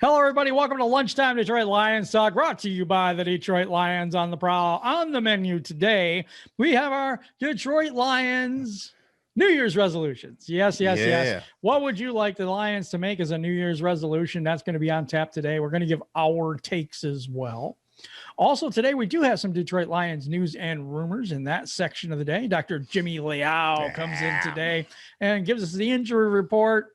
Hello, everybody. Welcome to Lunchtime Detroit Lions Talk, brought to you by the Detroit Lions on the Prowl. On the menu today, we have our Detroit Lions New Year's resolutions. Yes. What would you like the Lions to make as a New Year's resolution? That's going to be on tap today. We're going to give our takes as well. Also, today we do have some Detroit Lions news and rumors in that section of the day. Dr. Jimmy Liao comes in today and gives us the injury report.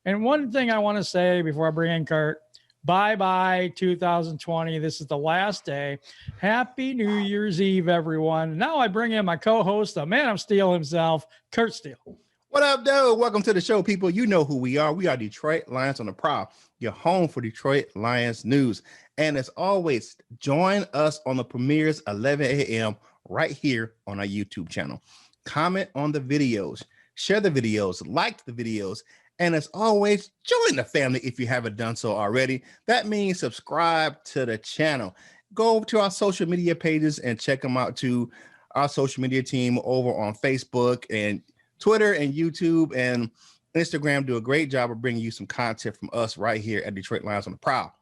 And one thing I want to say before I bring in Curt, bye-bye 2020. This is the last day. Happy New Year's Eve, everyone. Now I bring in my co-host, the man of steel himself, Curt Steele. What up, dude? Welcome to the show, people. You know who we are. We are Detroit Lions on the Prowl, your home for Detroit Lions news. And as always, join us on the premieres 11 a.m. right here on our YouTube channel. Comment on the videos, share the videos, like the videos, and as always, join the family if you haven't done so already. That means subscribe to the channel. Go over to our social media pages and check them out to our social media team over on Facebook and Twitter and YouTube and Instagram. Do a great job of bringing you some content from us right here at Detroit Lions on the Prowl.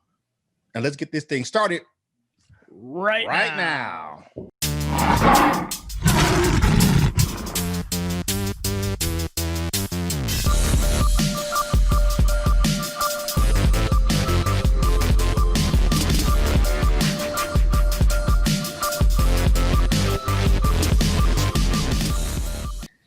And let's get this thing started right now.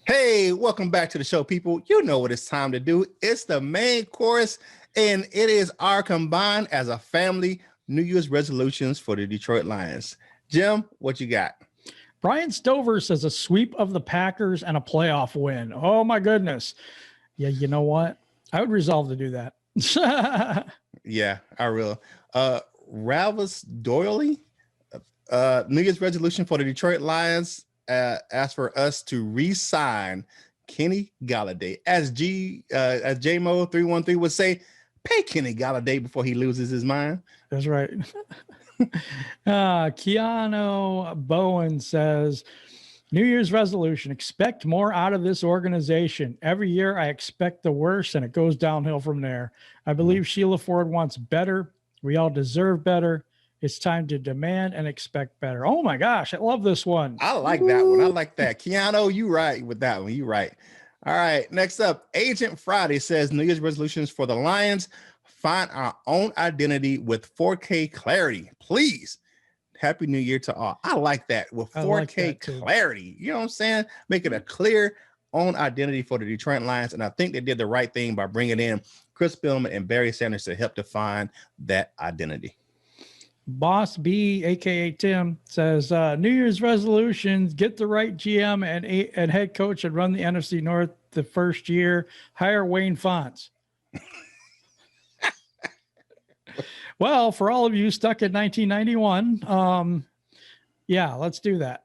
Hey, welcome back to the show, people. You know what it's time to do. It's the main course, and it is our combined as a family New Year's resolutions for the Detroit Lions. Jim, what you got? Brian Stover says a sweep of the Packers and a playoff win. Oh, my goodness. Yeah, you know what? I would resolve to do that. Yeah, I will. Ralphus Doyley, New Year's resolution for the Detroit Lions. Asked for us to re-sign Kenny Golladay. As JMO 313 would say, pay Kenny Golladay before he loses his mind. That's right. Keanu Bowen says, New Year's resolution, expect more out of this organization. Every year I expect the worst, and it goes downhill from there. I believe Sheila Ford wants better. We all deserve better. It's time to demand and expect better. Oh my gosh, I love this one. I like that one. I like that. Keanu, you right with that one. You right. All right. Next up, Agent Friday says New Year's resolutions for the Lions. Find our own identity with 4K clarity. Please. Happy New Year to all. I like that with 4K clarity. You know what I'm saying? Make it a clear own identity for the Detroit Lions. And I think they did the right thing by bringing in Chris Billman and Barry Sanders to help define that identity. Boss B, aka Tim, says New Year's resolutions: get the right GM and head coach and run the NFC North the first year. Hire Wayne Fontes. Well, for all of you stuck in 1991, yeah, let's do that.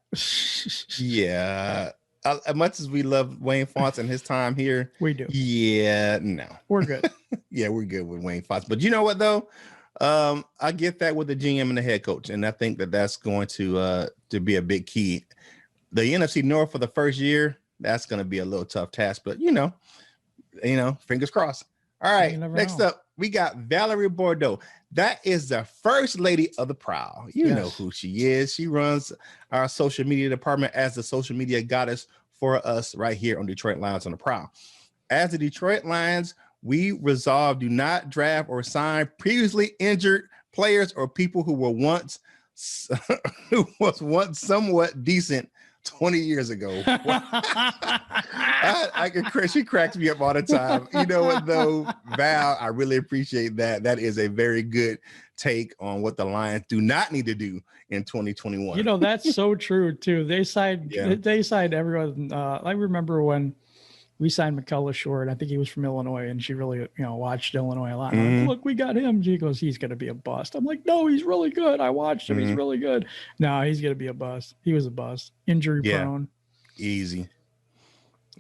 Yeah. As much as we love Wayne Fontes and his time here, we do. Yeah, no, we're good. Yeah, we're good with Wayne Fontes. But you know what though? I get that with the GM and the head coach, and I think that that's going to be a big key. The NFC North for the first year, that's going to be a little tough task, but you know, fingers crossed. All right, next up, we got Valerie Bordeaux. That is the first lady of the Prowl. You know who she is. She runs our social media department as the social media goddess for us right here on Detroit Lions on the Prowl. As the Detroit Lions, we resolve do not draft or sign previously injured players or people who were once somewhat decent 20 years ago. She cracks me up all the time. You know what though, Val, I really appreciate that. That is a very good take on what the Lions do not need to do in 2021. You know, that's so true too. They signed everyone. I remember when we signed McCullough Short. I think he was from Illinois, and she really, watched Illinois a lot. Like, look, we got him. She goes, he's going to be a bust. I'm like, no, he's really good. I watched him. He's really good. No, he's going to be a bust. He was a bust. Injury prone. Easy.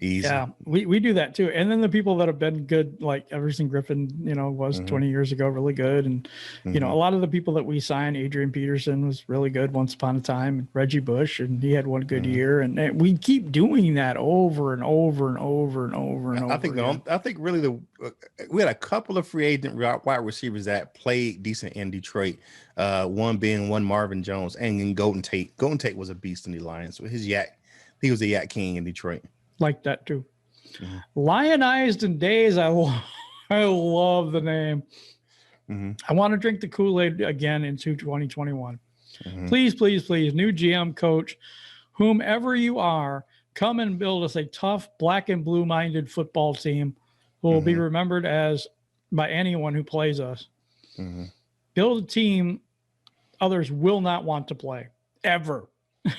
Easy. Yeah, we do that too. And then the people that have been good, like Everson Griffin, was 20 years ago really good. And, a lot of the people that we signed, Adrian Peterson was really good once upon a time, and Reggie Bush, and he had one good year. And we keep doing that over and over and over and over and over. I think really we had a couple of free agent wide receivers that played decent in Detroit. One being Marvin Jones, and then Golden Tate. Golden Tate was a beast in the Lions. So he was a yak king in Detroit. Like that too. Lionized in days. I love the name. I want to drink the Kool-Aid again into 2021. Please, please, please, new GM coach, whomever you are, come and build us a tough black and blue minded football team who will be remembered by anyone who plays us. Build a team others will not want to play ever.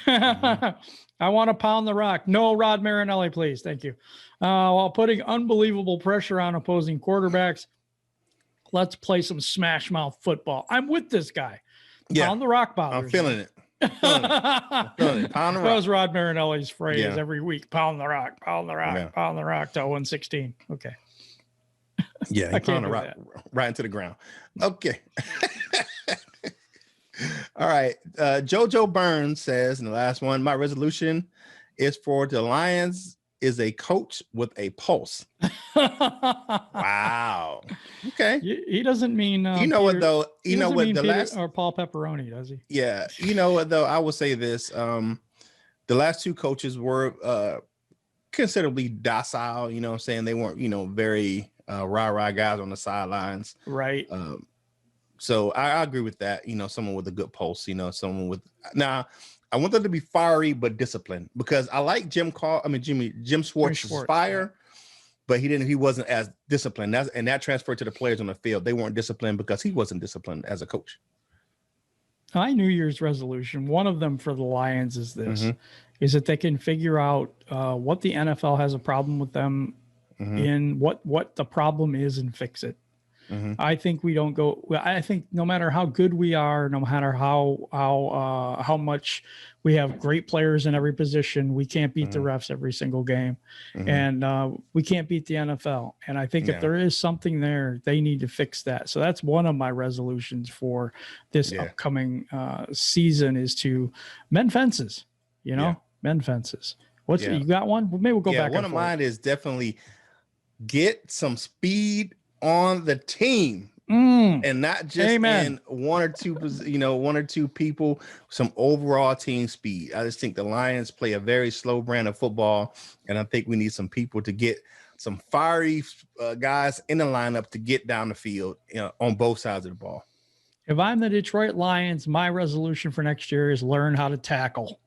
I want to pound the rock. No Rod Marinelli, please. Thank you. While putting unbelievable pressure on opposing quarterbacks, let's play some smash mouth football. I'm with this guy. Yeah. Pound the rock, I'm feeling it. Pound the rock. That was Rod Marinelli's phrase every week. Pound the rock, pound the rock, pound the rock to 0-16. Okay. Yeah, he pound the rock right into the ground. Okay. All right. Jojo Burns says in the last one, my resolution is for the Lions is a coach with a pulse. Wow. Okay. He doesn't mean what though? or Paul Pepperoni, does he? Yeah. You know what though? I will say this. The last two coaches were considerably docile, you know what I'm saying? They weren't, very rah-rah guys on the sidelines. Right. So I agree with that. Someone with a good pulse, someone with now I want them to be fiery but disciplined, because I like Jim Schwartz's fire, but he wasn't as disciplined. And that transferred to the players on the field. They weren't disciplined because he wasn't disciplined as a coach. My New Year's resolution, one of them for the Lions is this, is that they can figure out what the NFL has a problem with them in, what the problem is, and fix it. I think I think no matter how good we are, no matter how much we have great players in every position, we can't beat the refs every single game. And we can't beat the NFL. And I think if there is something there, they need to fix that. So that's one of my resolutions for this upcoming season, is to mend fences, mend fences. You got one? Well, maybe we'll go back. One of mine is definitely get some speed on the team, and not just in one or two people, some overall team speed. I just think the Lions play a very slow brand of football, and I think we need some people to get some fiery guys in the lineup to get down the field, on both sides of the ball. If I'm the Detroit Lions, my resolution for next year is learn how to tackle.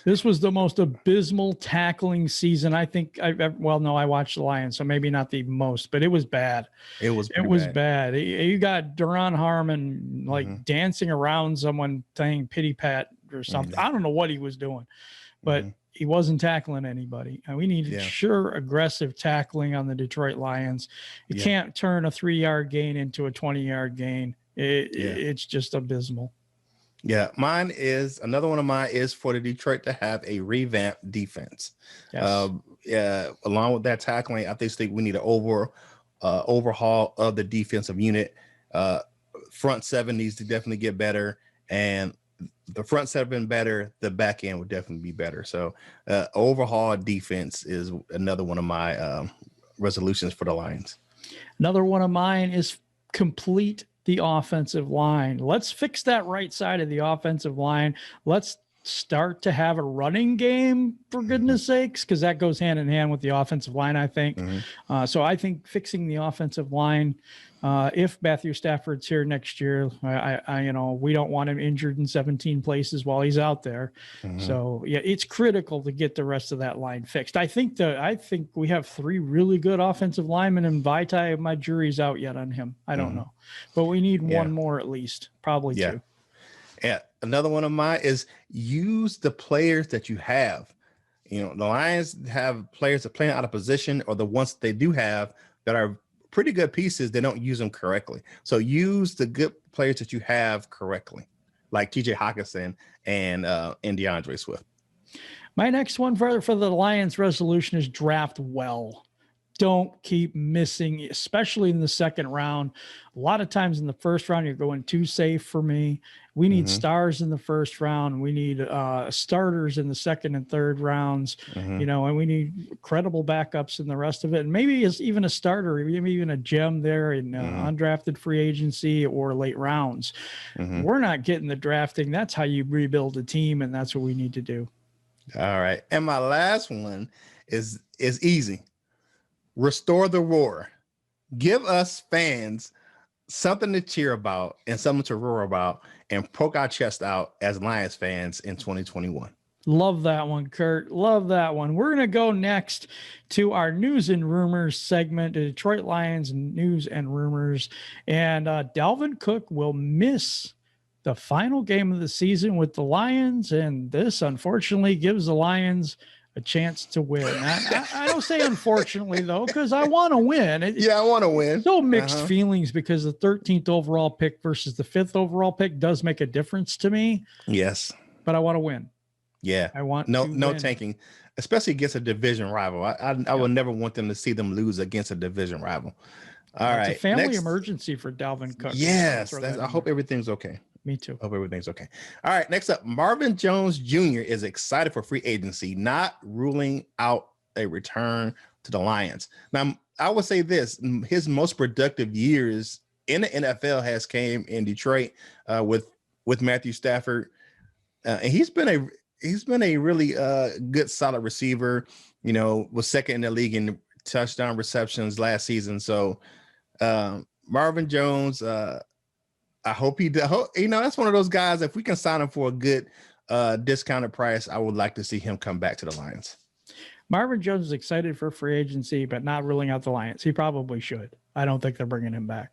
This was the most abysmal tackling season. I think I watched the Lions, so maybe not the most, but it was bad. It was bad. You got Duron Harmon dancing around someone saying pity pat or something. I don't know what he was doing, but he wasn't tackling anybody. And we need aggressive tackling on the Detroit Lions. You can't turn a 3-yard gain into a 20-yard gain. It's just abysmal. Yeah, another one of mine is for the Detroit to have a revamped defense. Yes. Along with that tackling, I think we need an overhaul of the defensive unit. Front seven needs to definitely get better, and the front seven better, the back end would definitely be better. So overhaul defense is another one of my resolutions for the Lions. Another one of mine is complete the offensive line. Let's fix that right side of the offensive line. Let's start to have a running game, for goodness sakes, because that goes hand in hand with the offensive line, I think. So I think fixing the offensive line, if Matthew Stafford's here next year, we don't want him injured in 17 places while he's out there. So it's critical to get the rest of that line fixed. I think we have 3 really good offensive linemen, and Vitae, my jury's out yet on him. I don't know, but we need one more at least, probably 2. Yeah. Another one of mine is use the players that you have. The Lions have players that are playing out of position, or the ones they do have that are pretty good pieces, they don't use them correctly. So use the good players that you have correctly, like TJ Hawkinson and DeAndre Swift. My next one for the Lions resolution is draft well. Don't keep missing, especially in the second round. A lot of times in the first round, you're going too safe for me. We need stars in the first round. We need starters in the second and third rounds, and we need credible backups in the rest of it. And maybe it's even a starter, maybe even a gem there in undrafted free agency or late rounds. We're not getting the drafting. That's how you rebuild a team, and that's what we need to do. All right. And my last one is easy. Restore the roar. Give us fans something to cheer about and something to roar about and poke our chest out as Lions fans in 2021. Love that one, Curt. Love that one. We're going to go next to our news and rumors segment, the Detroit Lions news and rumors. And Dalvon Cook will miss the final game of the season with the Lions. And this, unfortunately, gives the Lions a chance to win. I don't say unfortunately, though, because I want to win. I want to win. So mixed feelings because the 13th overall pick versus the 5th overall pick does make a difference to me. Yes. But I want to win. Yeah. I want no win. tanking, especially against a division rival. I would never want them to see them lose against a division rival. All right. It's a family emergency for Dalvin Cook. Yes. I hope everything's okay. Me too. Hope everything's okay. All right. Next up, Marvin Jones Jr. is excited for free agency, not ruling out a return to the Lions. Now, I would say this: his most productive years in the NFL has came in Detroit with Matthew Stafford, and he's been a really good, solid receiver. Was second in the league in touchdown receptions last season. So Marvin Jones. I hope he does. That's one of those guys. If we can sign him for a good discounted price, I would like to see him come back to the Lions. Marvin Jones is excited for free agency, but not ruling out the Lions. He probably should. I don't think they're bringing him back.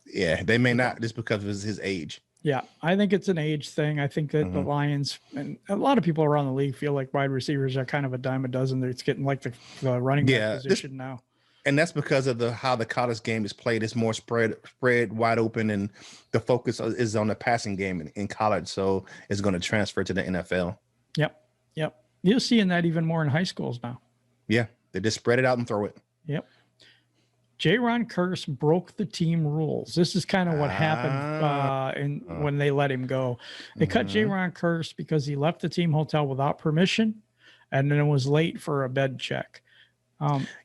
Yeah, they may not just because of his age. Yeah, I think it's an age thing. I think that the Lions and a lot of people around the league feel like wide receivers are kind of a dime a dozen. It's getting like the running back position now. And that's because of how the college game is played. It's more spread wide open, and the focus is on the passing game in college. So it's going to transfer to the NFL. Yep. You're seeing that even more in high schools now. Yeah, they just spread it out and throw it. Yep. Jayron Kearse broke the team rules. This is kind of what happened when they let him go. They cut Jayron Kearse because he left the team hotel without permission and then was late for a bed check.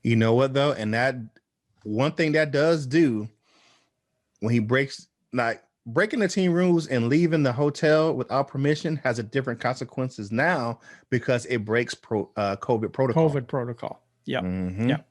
You know what, though? And that one thing that does do when he breaking the team rules and leaving the hotel without permission has a different consequences now because it breaks COVID protocol. Yep. Yep.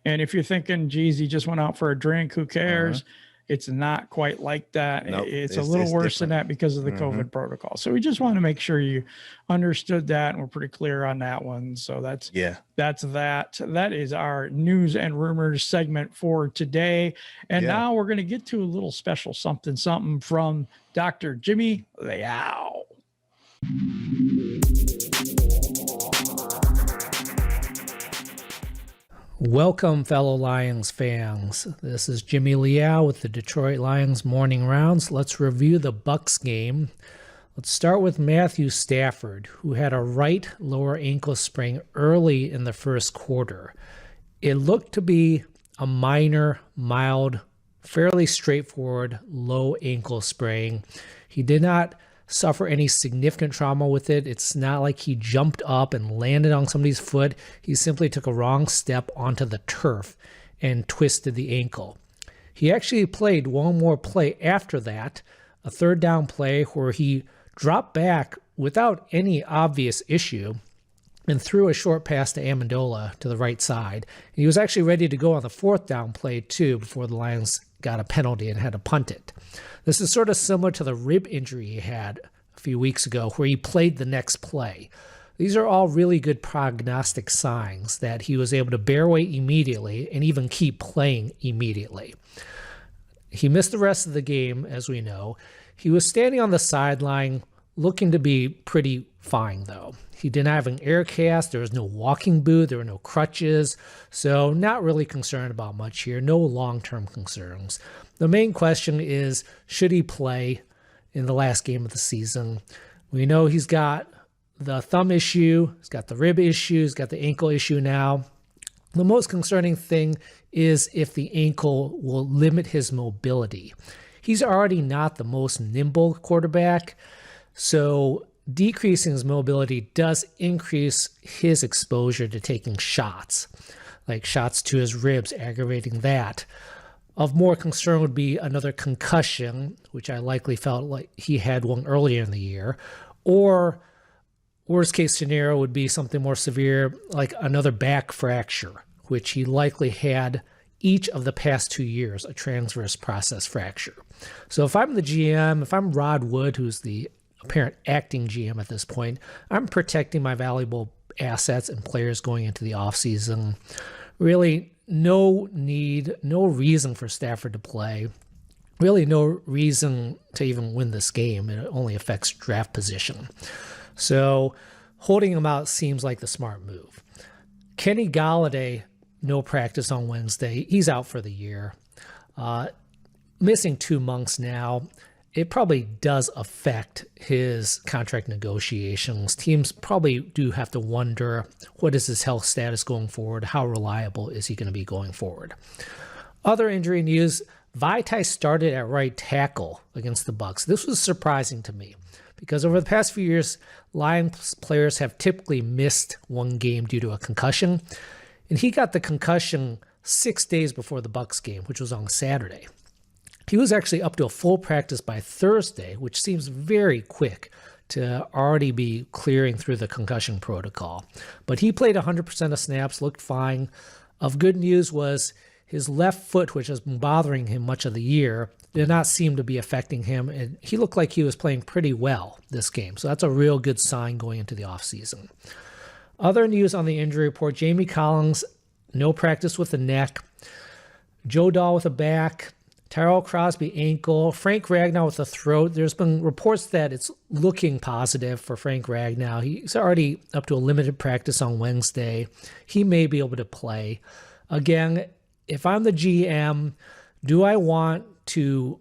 And if you're thinking, geez, he just went out for a drink, who cares? It's not quite like that. Nope, it's a little worse than that because of the COVID protocol. So we just want to make sure you understood that, and we're pretty clear on that one. So that's that. That is our news and rumors segment for today. And now we're going to get to a little special something from Dr. Jimmy Liao. Welcome, fellow Lions fans. This is Jimmy Liao with the Detroit Lions Morning Rounds. Let's review the Bucs game. Let's start with Matthew Stafford, who had a right lower ankle sprain early in the first quarter. It looked to be a minor, mild, fairly straightforward low ankle sprain. He did not suffer any significant trauma with it. It's not like he jumped up and landed on somebody's foot. He simply took a wrong step onto the turf and twisted the ankle. He actually played one more play after that, a third down play where he dropped back without any obvious issue and threw a short pass to Amendola to the right side. He was actually ready to go on the fourth down play too before the Lions got a penalty and had to punt it. This is sort of similar to the rib injury he had a few weeks ago where he played the next play. These are all really good prognostic signs that he was able to bear weight immediately and even keep playing immediately. He missed the rest of the game, as we know. He was standing on the sideline looking to be pretty fine, though. He didn't have an air cast. There was no walking boot. There were no crutches. So not really concerned about much here. No long-term concerns. The main question is, should he play in the last game of the season? We know he's got the thumb issue. He's got the rib issue. He's got the ankle issue now. The most concerning thing is if the ankle will limit his mobility. He's already not the most nimble quarterback, so decreasing his mobility does increase his exposure to taking shots, like shots to his ribs, aggravating that. Of more concern would be another concussion, which I likely felt like he had one earlier in the year, or worst case scenario would be something more severe, like another back fracture, which he likely had each of the past 2 years, a transverse process fracture. So if I'm the GM, if I'm Rod Wood, who's the apparent acting GM at this point, I'm protecting my valuable assets and players going into the offseason. Really, no need, no reason for Stafford to play. Really, no reason to even win this game. It only affects draft position. So holding him out seems like the smart move. Kenny Golladay, no practice on Wednesday. He's out for the year. Missing 2 months now. It probably does affect his contract negotiations. Teams probably do have to wonder, what is his health status going forward? How reliable is he going to be going forward? Other injury news, Vaitai started at right tackle against the Bucs. This was surprising to me because over the past few years, Lions players have typically missed one game due to a concussion. And he got the concussion 6 days before the Bucs game, which was on Saturday. He was actually up to a full practice by Thursday, which seems very quick to already be clearing through the concussion protocol. But he played 100% of snaps, looked fine. Of good news was his left foot, which has been bothering him much of the year, did not seem to be affecting him. And he looked like he was playing pretty well this game. So that's a real good sign going into the offseason. Other news on the injury report, Jamie Collins, no practice with the neck. Joe Dahl with a back. Tyrell Crosby ankle, Frank Ragnow with the throat. There's been reports that it's looking positive for Frank Ragnow. He's already up to a limited practice on Wednesday. He may be able to play. Again, if I'm the GM, do I want to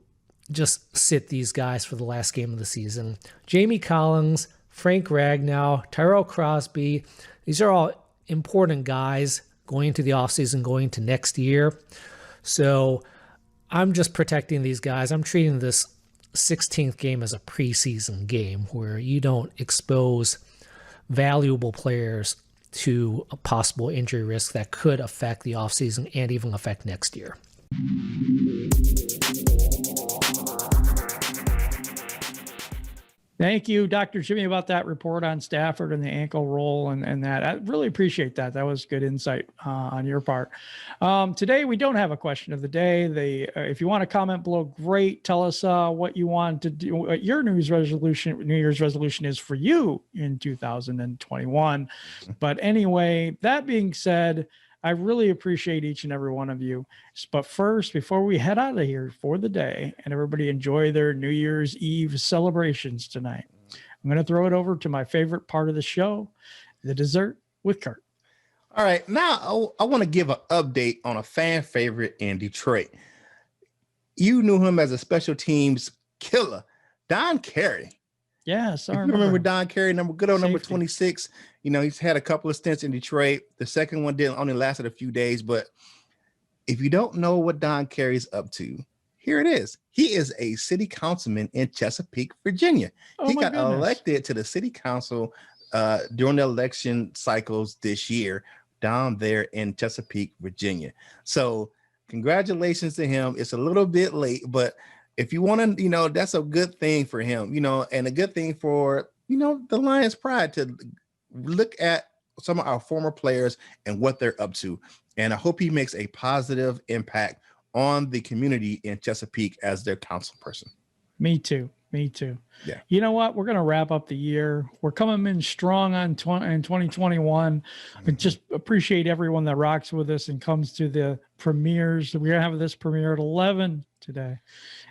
just sit these guys for the last game of the season? Jamie Collins, Frank Ragnow, Tyrell Crosby, these are all important guys going into the offseason, going into next year. So I'm just protecting these guys. I'm treating this 16th game as a preseason game where you don't expose valuable players to a possible injury risk that could affect the offseason and even affect next year. Thank you, Dr. Jimmy, about that report on Stafford and the ankle roll and that. I really appreciate that. That was good insight on your part. Today, we don't have a question of the day. If you want to comment below, great. Tell us what you want to do, what your New Year's resolution is for you in 2021. But anyway, that being said, I really appreciate each and every one of you. But first, before we head out of here for the day and everybody enjoy their New Year's Eve celebrations tonight, I'm going to throw it over to my favorite part of the show, the Dessert with Curt. All right. Now, I want to give an update on a fan favorite in Detroit. You knew him as a special teams killer, Don Carey. Yes, I remember Don Carey, number 26. You know, he's had a couple of stints in Detroit. The second one only lasted a few days. But if you don't know what Don Carey's up to, here it is. He is a city councilman in Chesapeake, Virginia. He got elected to the city council during the election cycles this year down there in Chesapeake, Virginia. So congratulations to him. It's a little bit late, but if you want to, that's a good thing for him, and a good thing for, the Lions pride to look at some of our former players and what they're up to. And I hope he makes a positive impact on the community in Chesapeake as their council person. Me too. Yeah. You know what? We're going to wrap up the year. We're coming in strong in 2021. I just appreciate everyone that rocks with us and comes to the premieres. We're going to have this premiere at 11 today,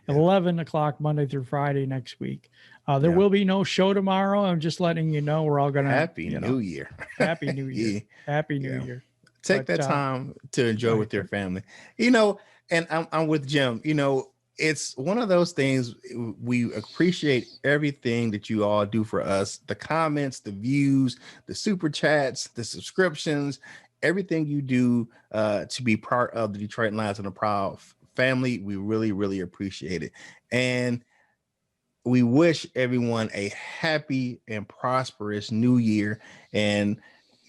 at 11 o'clock Monday through Friday next week. There will be no show tomorrow. I'm just letting you know we're all going to Happy New Year. Happy New Year. Happy New Year. Take that time to enjoy with your family, and I'm with Jim, it's one of those things. We appreciate everything that you all do for us, the comments, the views, the super chats, the subscriptions, everything you do to be part of the Detroit Lions and the Prowl family. We really, really appreciate it. And we wish everyone a happy and prosperous new year. And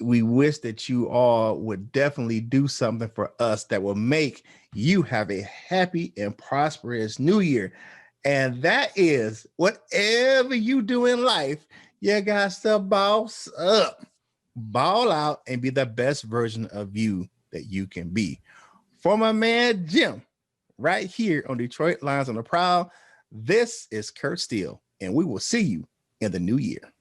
we wish that you all would definitely do something for us that will make you have a happy and prosperous new year. And that is, whatever you do in life, you got to boss up, ball out, and be the best version of you that you can be. For my man Jim, right here on Detroit Lions on the Prowl, this is Curt Steele, and we will see you in the new year.